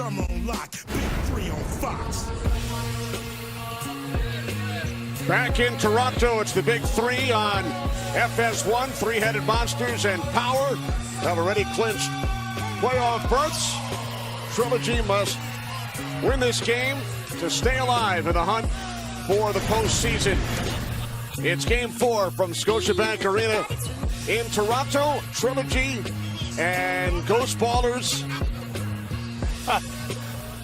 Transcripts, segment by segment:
I'm on lock, Big 3 on Fox. Back in Toronto, it's the Big 3 on FS1. Three-headed monsters and power have already clinched playoff berths. Trilogy must win this game to stay alive in the hunt for the postseason. It's Game 4 from Scotiabank Arena in Toronto. Trilogy and Ghost Ballers.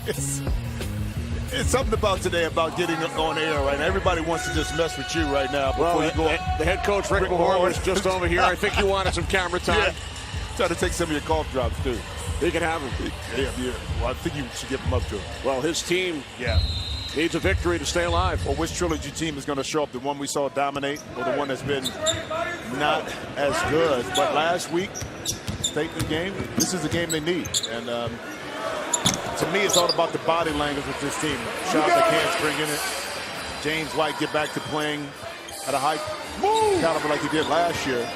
It's something about today about getting on air, right? Everybody wants to just mess with you right now. Well, the head coach, Rick Mahorn, was just over here. I think you wanted some camera time. Yeah. Try to take some of your cough drops, too. You can have them. Yeah. Well, I think you should give them up to him. Well, his team needs a victory to stay alive. Well, which Trilogy team is going to show up? The one we saw dominate or the one that's been not as good? But last week, statement game, this is the game they need. And to me, it's all about the body language with this team. Shot McCants bringing it. James White get back to playing at a high caliber like he did last year.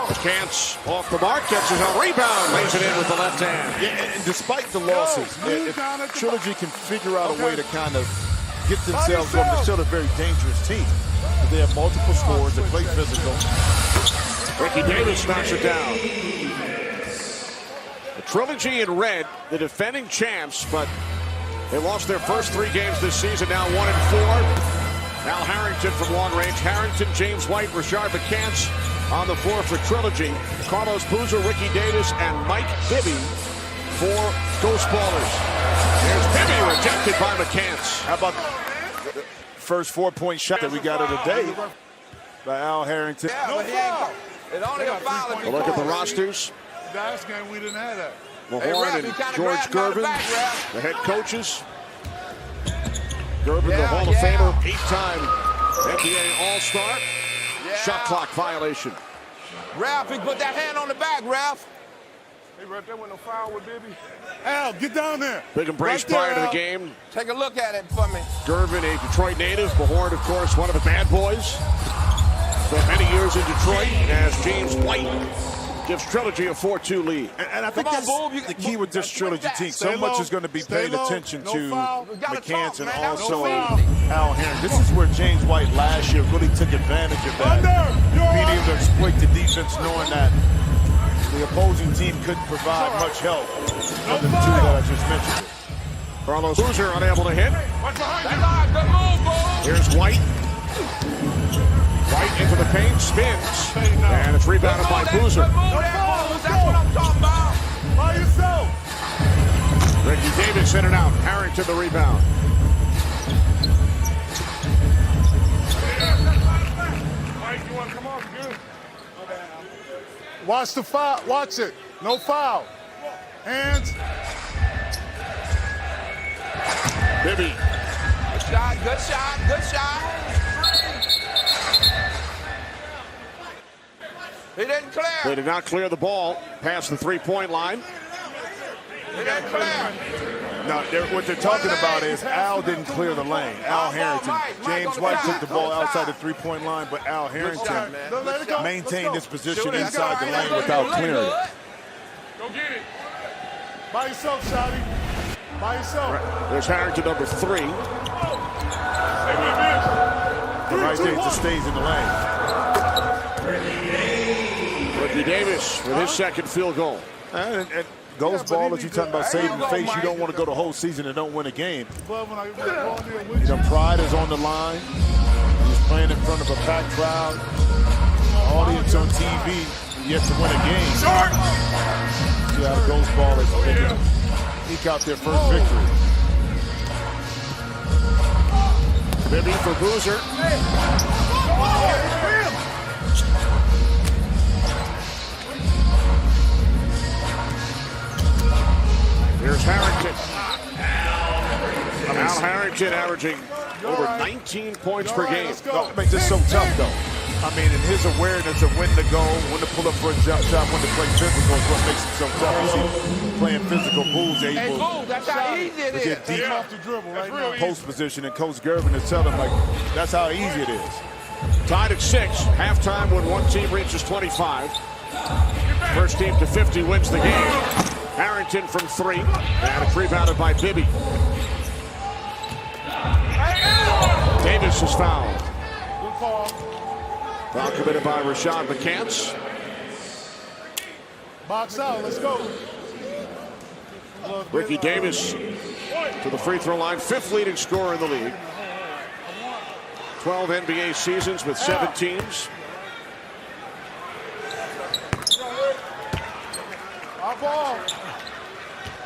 McCants off the mark, gets his own rebound, lays it in with the left hand. Yeah, and despite the losses, if Trilogy can figure out a way to kind of get themselves going, they're still a very dangerous team. They have multiple scores, they play physical. Ricky Davis knocks it down. The Trilogy in red, the defending champs, but they lost their first 3 games this season, now 1-4. Al Harrington from long range. Harrington, James White, Rashard McCants on the floor for Trilogy. Carlos Boozer, Ricky Davis, and Mike Bibby for Ghost Ballers. There's Bibby rejected by McCants. How about the first 4-point shot that we got of the day by Al Harrington? No foul. It only a foul. A look at the rosters. Last game we didn't have that. Mahorn and George Gervin, the head coaches. Gervin, the Hall of Famer, 8-time NBA All-Star. Shot clock violation. Ralph, he put that hand on the back, Ralph. Hey, right there with no foul with Bibby. Al, get down there. Big embrace right there, prior to the Al. game. Take a look at it for me. Gervin, a Detroit native. Mahorn, of course, one of the bad boys. Spent many years in Detroit as James White gives Trilogy a 4-2 lead. And I think that's the key with this Trilogy team. So much is going to be paid attention to McCants and also Al Harrington. This is where James White last year really took advantage of that. Being able to exploit the defense, knowing that the opposing team couldn't provide much help other than 2 that I just mentioned. Carlos Boozer unable to hit. Good move, boy. Here's White. White into the paint, spins, and it's rebounded by Boozer. That's what I'm talking about. By yourself. Ricky Davis in and out. Harrington the rebound. Mike, you want to come off? Good. Watch the foul. Watch it. No foul. Hands. Bibby. Good shot, good shot, good shot. He didn't clear. They did not clear the ball past the 3-point line. He didn't clear. No, what they're talking about is Al didn't clear the lane. Al Harrington. James White took the ball outside the 3-point line, but Al Harrington maintained his position inside the lane without clearing it. Go get it. By yourself, Shotty. By yourself. There's Harrington, number 3. And right there, it just stays in the lane. Ricky Davis with his second field goal. And Ghost Ballers, you talking about saving face. You don't want to go the whole season and don't win a game. The pride is on the line. He's playing in front of a packed crowd. Audience on TV, yet to win a game. See how Ghost Ballers eke out their first victory. Bibby for Boozer. Here's Harrington. Al Harrington averaging over 19 points per game. No, it makes this so tough, though. I mean, and his awareness of when to go, when to pull up for a jump shot, when to play physical is what makes it so tough. You see, playing physical, Bulls able that's how easy it to is. get deep Off the dribble right now. post position, and Coach Gervin is telling him, like, that's how easy it is. Tied at 6. Halftime when one team reaches 25. First team to 50 wins the game. Harrington from 3. And it's rebounded by Bibby. Davis is fouled. Good call. Foul committed by Rashad McCants. Box out. Let's go. Ricky Davis to the free throw line. 5th leading scorer in the league. 12 NBA seasons with 7 teams. Our ball.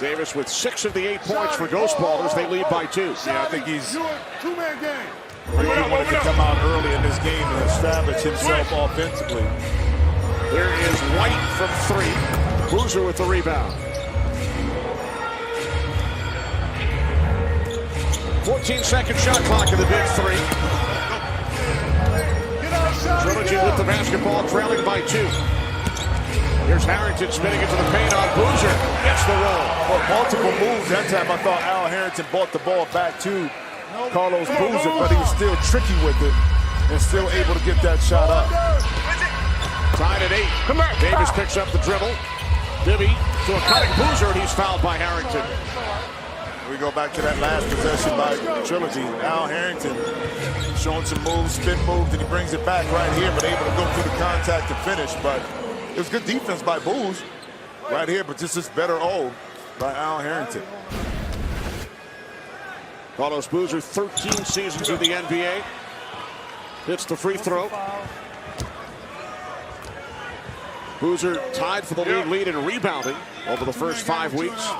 Davis with 6 of the 8 points for Ghost Ballers. They lead by 2. Yeah, I think he's Two-man game. really wanted to come out early in this game and establish himself offensively. There is White from 3. Boozer with the rebound. 14-second shot clock in the Big 3. Trilogy with the basketball, trailing by 2. Here's Harrington spinning into the paint on Boozer. Gets the roll. Well, multiple moves that time. I thought Al Harrington brought the ball back to Carlos Boozer, but he was still tricky with it and still able to get that shot up. Tied at 8. Come on. Davis picks up the dribble. Bibby to a cutting Boozer, and he's fouled by Harrington. We go back to that last possession by Trilogy. Al Harrington showing some moves, spin moves, and he brings it back right here, but able to go through the contact to finish. But it was good defense by Booz right here, but just this better by Al Harrington. Carlos Boozer, 13 seasons in the NBA. Hits the free throw. Boozer tied for the league in rebounding over the first 5 weeks.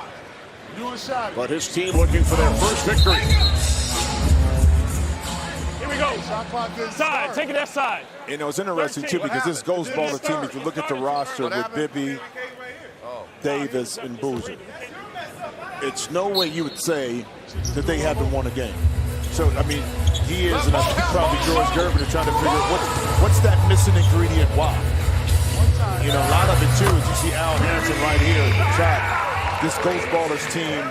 But his team looking for their first victory. Here we go. Side, take it that side. You know, it's interesting, too, because this Ghost Baller team, if you look at the roster with Bibby, Davis, and Boozer, it's no way you would say that they haven't won a game. So, I mean, he is, and I think probably George Gervin is trying to figure out what's that missing ingredient, why? You know, a lot of it, too, is you see Al Harrington right here at the top. This Ghost Ballers team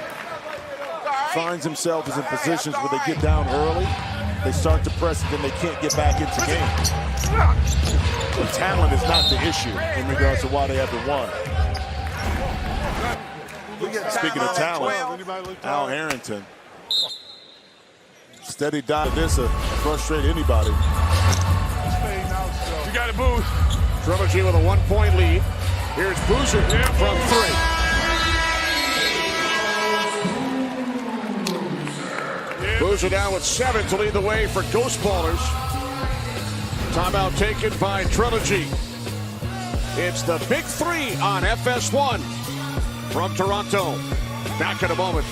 finds themselves in positions where they get down early, they start to press, and then they can't get back into games. The talent is not the issue in regards to why they haven't won. Speaking of talent, Al Harrington, steady dive. This will frustrate anybody. You got it, Booz. Trilogy with a 1-point lead. Here's Boozer from 3. Boozer down with 7 to lead the way for Ghost Ballers. Timeout taken by Trilogy. It's the Big 3 on FS1 from Toronto. Back in a moment.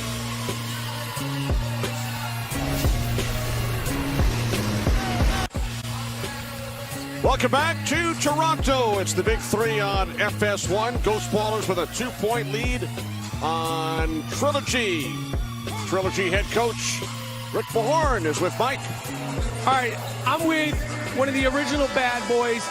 Welcome back to Toronto. It's the Big 3 on FS1. Ghost Ballers with a 2-point lead on Trilogy. Trilogy head coach Rick Mahorn is with Mike. All right, I'm with one of the original bad boys.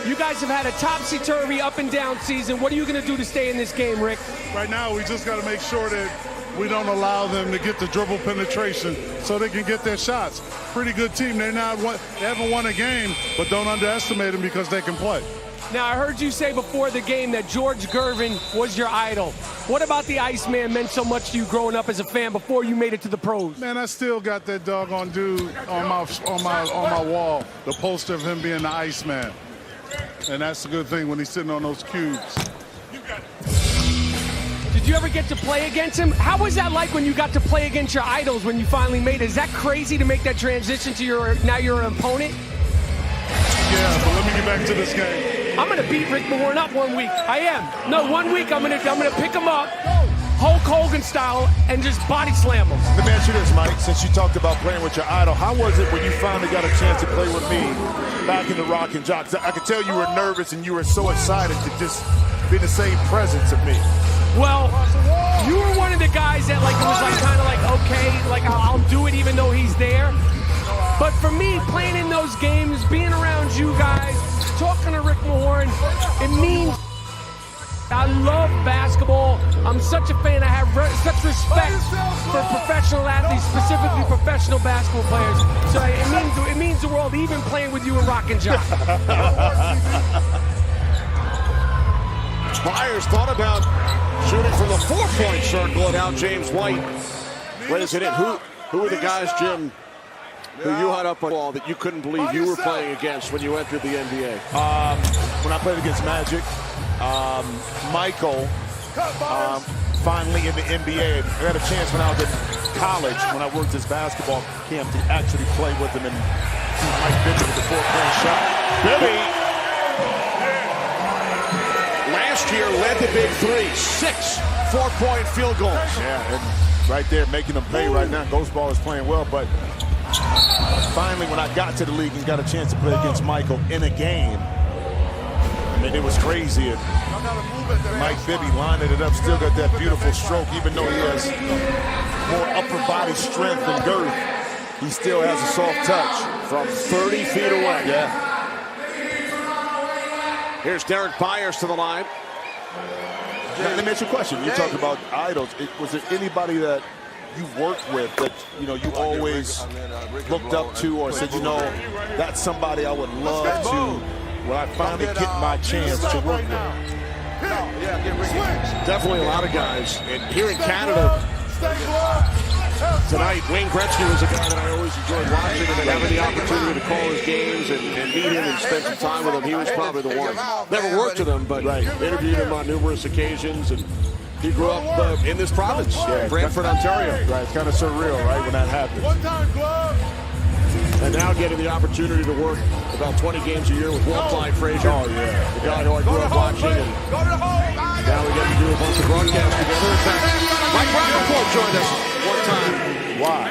You guys have had a topsy-turvy up and down season. What are you going to do to stay in this game, Rick? Right now, we just got to make sure that we don't allow them to get the dribble penetration so they can get their shots. Pretty good team. They haven't won a game, but don't underestimate them because they can play. Now, I heard you say before the game that George Gervin was your idol. What about the Iceman meant so much to you growing up as a fan before you made it to the pros? Man, I still got that doggone dude on my wall, the poster of him being the Iceman. And that's a good thing when he's sitting on those cubes. Did you ever get to play against him? How was that like when you got to play against your idols when you finally made it? Is that crazy to make that transition to now you're an opponent? Yeah, but let me get back to this game. I'm going to beat Rick Mahorn up 1 week. I am. No, 1 week I'm going to pick him up, Hulk Hogan style, and just body slam him. Let me ask you this, Mike, since you talked about playing with your idol, how was it when you finally got a chance to play with me back in the Rock and Jock? I could tell you were nervous and you were so excited to just be in the same presence of me. Well, you were one of the guys that it was kind of okay, I'll do it even though he's there. But for me, playing in those games, being around you guys, talking to Rick Mahorn, it means I love basketball. I'm such a fan. I have such respect for professional athletes, specifically professional basketball players. So it means the world, even playing with you in Rock and Jock. Byers thought about Shooting from the 4-point circle, and now James White lays it in. Who were the guys, Jim, who you had up on the ball that you couldn't believe you were playing against when you entered the NBA? When I played against Magic, Michael, finally in the NBA. I had a chance when I was in college, when I worked this basketball camp, to actually play with him and see Mike Bibby with the 4-point shot. Bibby last year led the Big 3, 6 4-point field goals. Yeah, and right there making them pay right now. Ghost Ballers playing well, but finally when I got to the league and got a chance to play against Michael in a game, I mean, it was crazy. And Mike Bibby lining it up, still got that beautiful stroke, even though he has more upper body strength and girth. He still has a soft touch. From 30 feet away. Yeah. Here's Derek Byers to the line. Let me ask you a question. You talk about idols. Was there anybody that you worked with that you always looked up to, or said, that's somebody I would love to, when I finally get my chance to work with? Definitely a lot of guys. And here in Canada tonight, Wayne Gretzky was a guy that I always enjoyed watching, and then having the opportunity to call his games and meet him and spend some time with him. He was probably the one. Never worked with him, but interviewed him on numerous occasions. And he grew up in this province, Brantford, Ontario. Right, it's kind of surreal, right, when that happens. And now getting the opportunity to work about 20 games a year with Walt Clyde Frazier. Oh, yeah. The guy who I grew up watching. And now we get to do a bunch of broadcasts together. In fact, Mike Rappaport joined us one time. Why?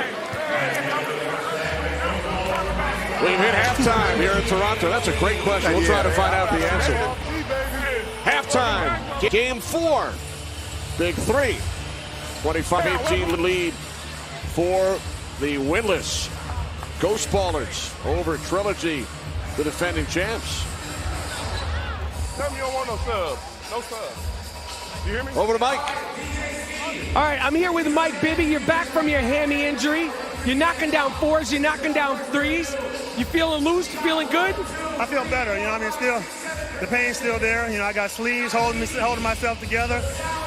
We've hit halftime here in Toronto. That's a great question. We'll try to find out the answer. Halftime, game 4. Big 3. 25-18 lead for the winless Ghost Ballers over Trilogy, the defending champs. Tell me you don't want no sub. No sub. You hear me? Over to Mike. All right, I'm here with Mike Bibby. You're back from your hammy injury. You're knocking down 4s. You're knocking down 3s. You feeling loose? You feeling good? I feel better. Still, the pain's still there. I got sleeves holding myself together.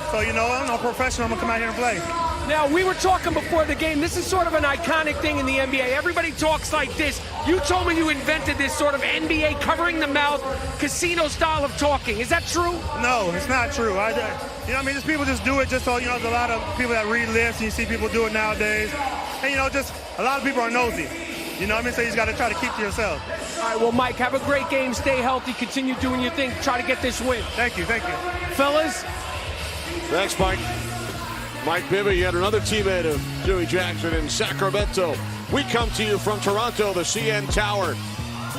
So, I'm a professional. I'm going to come out here and play. Now, we were talking before the game. This is sort of an iconic thing in the NBA. Everybody talks like this. You told me you invented this sort of NBA covering the mouth, casino style of talking. Is that true? No, it's not true. Just people just do it just so, there's a lot of people that read lists, and you see people do it nowadays. And, just a lot of people are nosy. So you just got to try to keep to yourself. All right, well, Mike, have a great game. Stay healthy. Continue doing your thing. Try to get this win. Thank you. Fellas. Thanks, Mike. Mike Bibby, yet another teammate of Dewey Jackson in Sacramento. We come to you from Toronto, the CN Tower,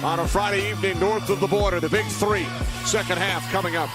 on a Friday evening north of the border. The Big 3, second half coming up.